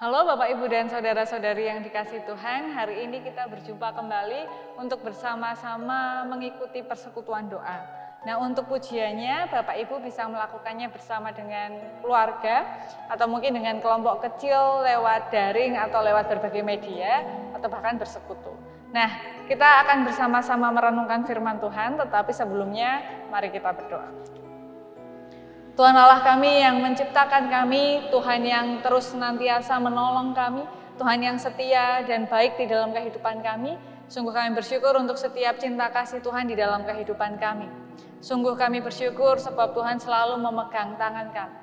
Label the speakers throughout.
Speaker 1: Halo Bapak Ibu dan Saudara-saudari yang dikasihi Tuhan, hari ini kita berjumpa kembali untuk bersama-sama mengikuti persekutuan doa. Nah, untuk pujiannya Bapak Ibu bisa melakukannya bersama dengan keluarga atau mungkin dengan kelompok kecil lewat daring atau lewat berbagai media atau bahkan bersekutu. Nah, kita akan bersama-sama merenungkan firman Tuhan, tetapi sebelumnya mari kita berdoa. Tuhan Allah kami yang menciptakan kami, Tuhan yang terus senantiasa menolong kami, Tuhan yang setia dan baik di dalam kehidupan kami. Sungguh kami bersyukur untuk setiap cinta kasih Tuhan di dalam kehidupan kami. Sungguh kami bersyukur sebab Tuhan selalu memegang tangan kami.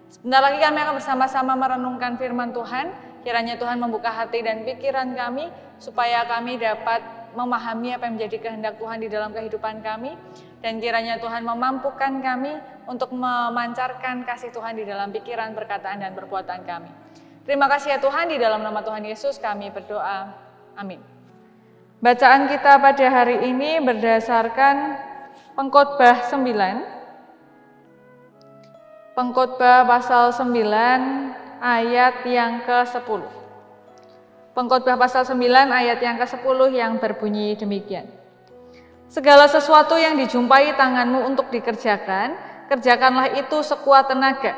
Speaker 1: Sebentar lagi kami akan bersama-sama merenungkan firman Tuhan. Kiranya Tuhan membuka hati dan pikiran kami supaya kami dapat memahami apa yang menjadi kehendak Tuhan di dalam kehidupan kami. Dan kiranya Tuhan memampukan kami untuk memancarkan kasih Tuhan di dalam pikiran, perkataan, dan perbuatan kami. Terima kasih ya Tuhan, di dalam nama Tuhan Yesus kami berdoa. Amin. Bacaan kita pada hari ini berdasarkan Pengkhotbah 9. Pengkhotbah pasal 9 ayat yang ke-10. Pengkhotbah pasal 9 ayat yang ke-10 yang berbunyi demikian. Segala sesuatu yang dijumpai tanganmu untuk dikerjakan, kerjakanlah itu sekuat tenaga.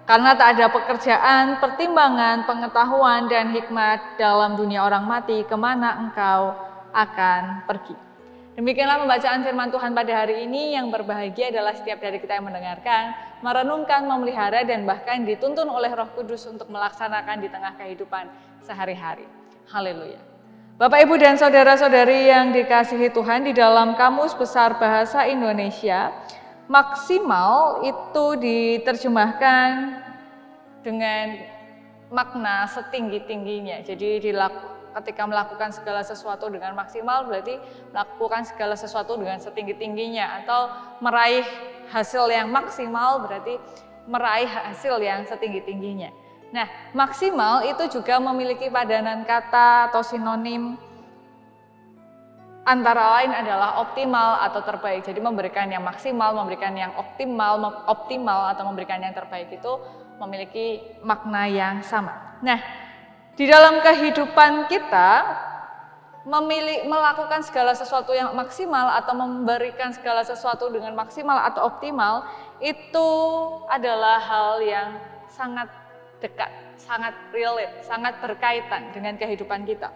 Speaker 1: Karena tak ada pekerjaan, pertimbangan, pengetahuan, dan hikmat dalam dunia orang mati kemana engkau akan pergi. Demikianlah pembacaan firman Tuhan pada hari ini. Yang berbahagia adalah setiap dari kita yang mendengarkan, merenungkan, memelihara, dan bahkan dituntun oleh Roh Kudus untuk melaksanakan di tengah kehidupan sehari-hari. Haleluya. Bapak, Ibu, dan Saudara-saudari yang dikasihi Tuhan, di dalam Kamus Besar Bahasa Indonesia, maksimal itu diterjemahkan dengan makna setinggi-tingginya. Jadi ketika melakukan segala sesuatu dengan maksimal berarti melakukan segala sesuatu dengan setinggi-tingginya, atau meraih hasil yang maksimal berarti meraih hasil yang setinggi-tingginya. Nah, maksimal itu juga memiliki padanan kata atau sinonim, antara lain adalah optimal atau terbaik. Jadi memberikan yang maksimal, memberikan yang optimal atau memberikan yang terbaik itu memiliki makna yang sama. Nah, di dalam kehidupan kita melakukan segala sesuatu yang maksimal atau memberikan segala sesuatu dengan maksimal atau optimal itu adalah hal yang sangat dekat, sangat relate, sangat berkaitan dengan kehidupan kita.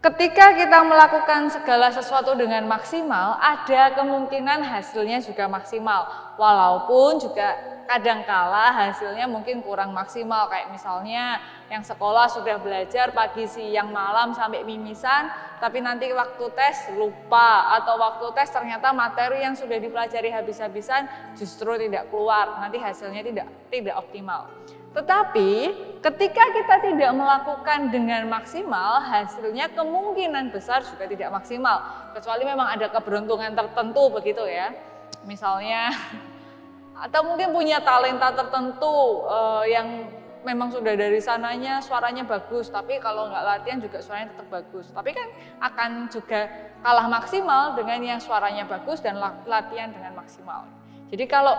Speaker 1: Ketika kita melakukan segala sesuatu dengan maksimal, ada kemungkinan hasilnya juga maksimal. Walaupun juga kadangkala hasilnya mungkin kurang maksimal. Kayak misalnya yang sekolah sudah belajar pagi, siang, malam sampai mimisan, tapi nanti waktu tes lupa, atau waktu tes ternyata materi yang sudah dipelajari habis-habisan justru tidak keluar. Nanti hasilnya tidak optimal. Tetapi ketika kita tidak melakukan dengan maksimal, hasilnya kemungkinan besar juga tidak maksimal. Kecuali memang ada keberuntungan tertentu begitu ya. Misalnya, atau mungkin punya talenta tertentu yang memang sudah dari sananya suaranya bagus, tapi kalau nggak latihan juga suaranya tetap bagus. Tapi kan akan juga kalah maksimal dengan yang suaranya bagus dan latihan dengan maksimal. Jadi kalau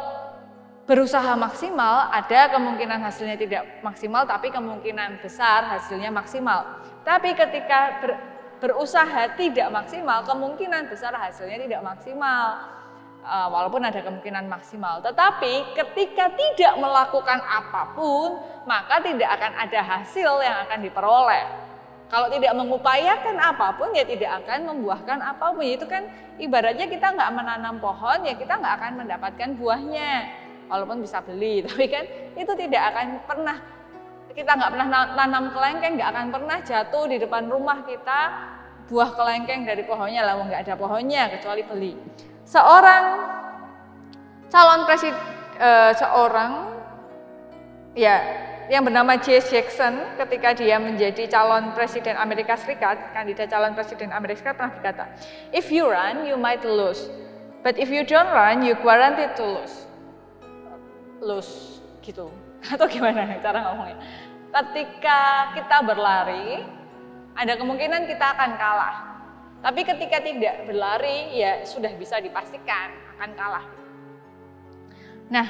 Speaker 1: berusaha maksimal, ada kemungkinan hasilnya tidak maksimal, tapi kemungkinan besar hasilnya maksimal. Tapi ketika berusaha tidak maksimal, kemungkinan besar hasilnya tidak maksimal, walaupun ada kemungkinan maksimal. Tetapi ketika tidak melakukan apapun, maka tidak akan ada hasil yang akan diperoleh. Kalau tidak mengupayakan apapun, ya tidak akan membuahkan apapun. Itu kan ibaratnya kita nggak menanam pohon, ya kita nggak akan mendapatkan buahnya. Walaupun bisa beli, tapi kan itu tidak akan pernah, kita nggak pernah nanam kelengkeng, nggak akan pernah jatuh di depan rumah kita buah kelengkeng dari pohonnya, lah nggak ada pohonnya kecuali beli. Seorang calon presiden, yang bernama Jesse Jackson, ketika dia menjadi calon presiden Amerika Serikat, kandidat calon presiden Amerika Serikat, pernah berkata, "If you run, you might lose, but if you don't run, you guaranteed to lose." Lose gitu, atau gimana cara ngomongnya? Ketika kita berlari, ada kemungkinan kita akan kalah. Tapi ketika tidak berlari, ya sudah bisa dipastikan akan kalah. Nah,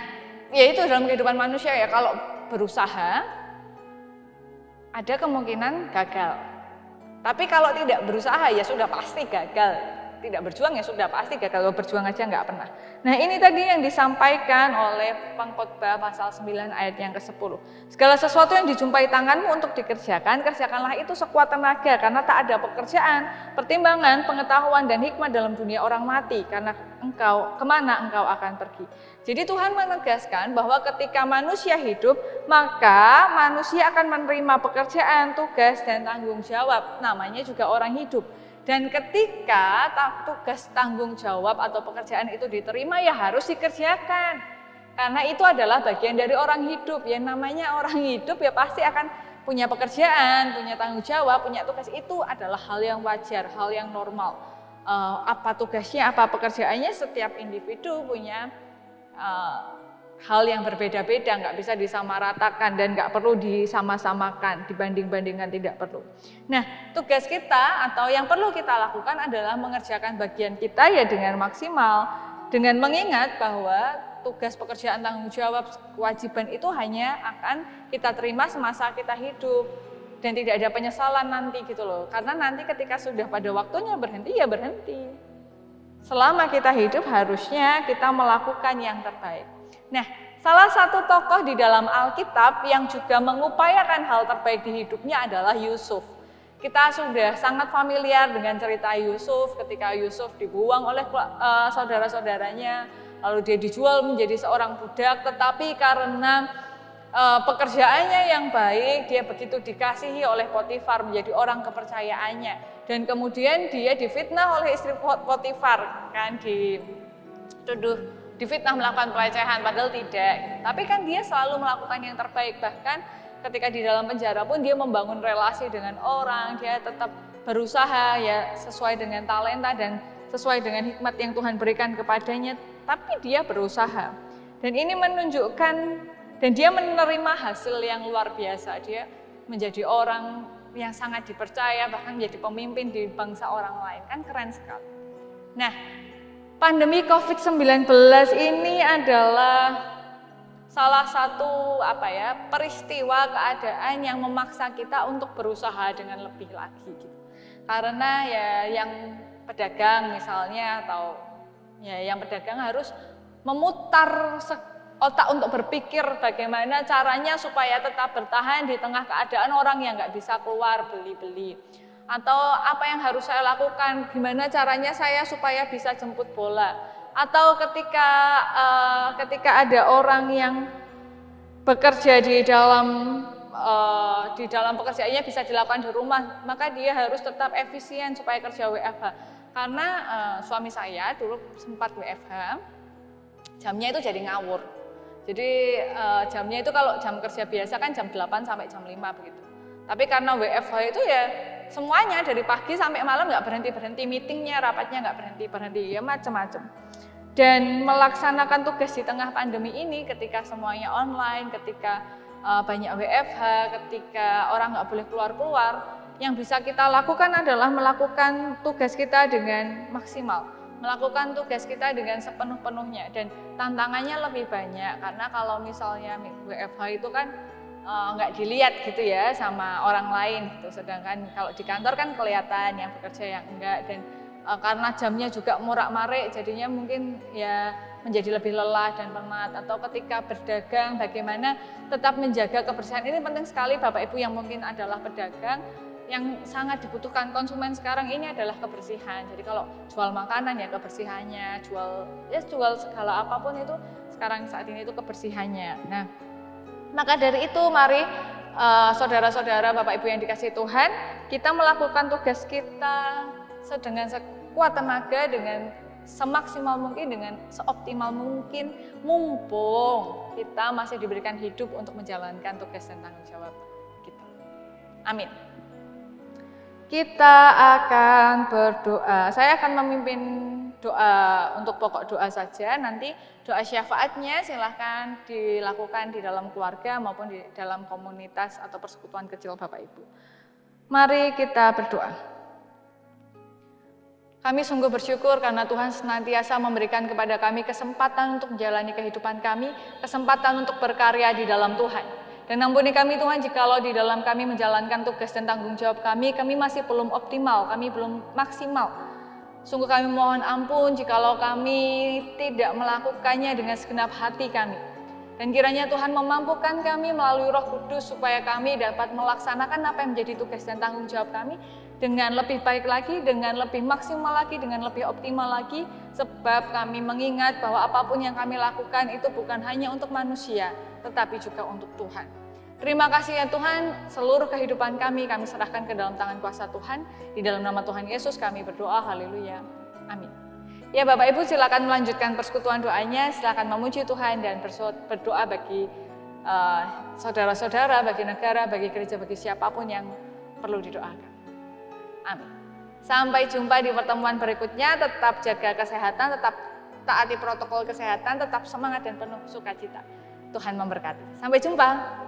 Speaker 1: ya itu dalam kehidupan manusia ya, kalau berusaha ada kemungkinan gagal. Tapi kalau tidak berusaha ya sudah pasti gagal. Tidak berjuang ya sudah pasti gagal, kalau berjuang aja nggak pernah. Nah ini tadi yang disampaikan oleh Pengkhotbah pasal 9 ayat yang ke-10. Segala sesuatu yang dijumpai tanganmu untuk dikerjakan, kerjakanlah itu sekuat tenaga, karena tak ada pekerjaan, pertimbangan, pengetahuan, dan hikmat dalam dunia orang mati, karena kemana engkau akan pergi. Jadi Tuhan menegaskan bahwa ketika manusia hidup, maka manusia akan menerima pekerjaan, tugas, dan tanggung jawab. Namanya juga orang hidup. Dan ketika tugas tanggung jawab atau pekerjaan itu diterima ya harus dikerjakan. Karena itu adalah bagian dari orang hidup. Yang namanya orang hidup ya pasti akan punya pekerjaan, punya tanggung jawab, punya tugas. Itu adalah hal yang wajar, hal yang normal. Apa tugasnya, apa pekerjaannya, setiap individu punya hal yang berbeda-beda, nggak bisa disamaratakan dan nggak perlu disama-samakan, dibanding-bandingkan tidak perlu. Nah, tugas kita atau yang perlu kita lakukan adalah mengerjakan bagian kita ya dengan maksimal, dengan mengingat bahwa tugas pekerjaan tanggung jawab kewajiban itu hanya akan kita terima semasa kita hidup dan tidak ada penyesalan nanti gitu loh. Karena nanti ketika sudah pada waktunya berhenti ya berhenti. Selama kita hidup harusnya kita melakukan yang terbaik. Nah, salah satu tokoh di dalam Alkitab yang juga mengupayakan hal terbaik di hidupnya adalah Yusuf. Kita sudah sangat familiar dengan cerita Yusuf ketika Yusuf dibuang oleh saudara-saudaranya, lalu dia dijual menjadi seorang budak, tetapi karena pekerjaannya yang baik, dia begitu dikasihi oleh Potifar menjadi orang kepercayaannya. Dan kemudian dia difitnah oleh istri Potifar, kan difitnah melakukan pelecehan, padahal tidak. Tapi kan dia selalu melakukan yang terbaik, bahkan ketika di dalam penjara pun dia membangun relasi dengan orang, dia tetap berusaha ya sesuai dengan talenta dan sesuai dengan hikmat yang Tuhan berikan kepadanya, tapi dia berusaha. Dan ini menunjukkan, dan dia menerima hasil yang luar biasa, dia menjadi orang yang sangat dipercaya, bahkan menjadi pemimpin di bangsa orang lain, kan keren sekali. Nah, pandemi COVID-19 ini adalah salah satu peristiwa keadaan yang memaksa kita untuk berusaha dengan lebih lagi gitu. Karena ya yang pedagang misalnya atau ya yang pedagang harus memutar otak untuk berpikir bagaimana caranya supaya tetap bertahan di tengah keadaan orang yang nggak bisa keluar beli-beli. Atau apa yang harus saya lakukan, gimana caranya saya supaya bisa jemput bola. Atau ketika ada orang yang bekerja di dalam pekerjaannya bisa dilakukan di rumah, maka dia harus tetap efisien supaya kerja WFH. Karena suami saya dulu sempat WFH, jamnya itu jadi ngawur. Jadi jamnya itu kalau jam kerja biasa kan jam 8 sampai jam 5 begitu. Tapi karena WFH itu ya semuanya dari pagi sampai malam nggak berhenti-berhenti, meetingnya, rapatnya nggak berhenti-berhenti, ya macam-macam. Dan melaksanakan tugas di tengah pandemi ini ketika semuanya online, ketika banyak WFH, ketika orang nggak boleh keluar-keluar, yang bisa kita lakukan adalah melakukan tugas kita dengan maksimal, melakukan tugas kita dengan sepenuh-penuhnya, dan tantangannya lebih banyak karena kalau misalnya WFH itu kan nggak dilihat gitu ya sama orang lain gitu. Sedangkan kalau di kantor kan kelihatan yang bekerja yang enggak, dan karena jamnya juga morak-marik jadinya mungkin ya menjadi lebih lelah dan penat. Atau ketika berdagang bagaimana tetap menjaga kebersihan, ini penting sekali Bapak Ibu yang mungkin adalah pedagang. Yang sangat dibutuhkan konsumen sekarang ini adalah kebersihan. Jadi kalau jual makanan ya kebersihannya, jual segala apapun itu sekarang saat ini itu kebersihannya. Nah, maka dari itu mari saudara-saudara Bapak Ibu yang dikasihi Tuhan, kita melakukan tugas kita dengan sekuat tenaga, dengan semaksimal mungkin, dengan seoptimal mungkin, mumpung kita masih diberikan hidup untuk menjalankan tugas dan tanggung jawab kita. Amin. Kita akan berdoa. Saya akan memimpin doa untuk pokok doa saja. Nanti doa syafaatnya silahkan dilakukan di dalam keluarga maupun di dalam komunitas atau persekutuan kecil Bapak Ibu. Mari kita berdoa. Kami sungguh bersyukur karena Tuhan senantiasa memberikan kepada kami kesempatan untuk menjalani kehidupan kami, kesempatan untuk berkarya di dalam Tuhan. Dan ampuni kami Tuhan jikalau di dalam kami menjalankan tugas dan tanggung jawab kami masih belum optimal, kami belum maksimal. Sungguh kami mohon ampun jikalau kami tidak melakukannya dengan segenap hati kami. Dan kiranya Tuhan memampukan kami melalui Roh Kudus supaya kami dapat melaksanakan apa yang menjadi tugas dan tanggung jawab kami dengan lebih baik lagi, dengan lebih maksimal lagi, dengan lebih optimal lagi. Sebab kami mengingat bahwa apapun yang kami lakukan itu bukan hanya untuk manusia, tetapi juga untuk Tuhan. Terima kasih ya Tuhan, seluruh kehidupan kami serahkan ke dalam tangan kuasa Tuhan. Di dalam nama Tuhan Yesus kami berdoa, haleluya, amin. Ya Bapak Ibu silakan melanjutkan persekutuan doanya, silakan memuji Tuhan dan berdoa bagi saudara-saudara, bagi negara, bagi gereja, bagi siapapun yang perlu didoakan. Amin. Sampai jumpa di pertemuan berikutnya, tetap jaga kesehatan, tetap taati protokol kesehatan, tetap semangat dan penuh sukacita. Tuhan memberkati. Sampai jumpa.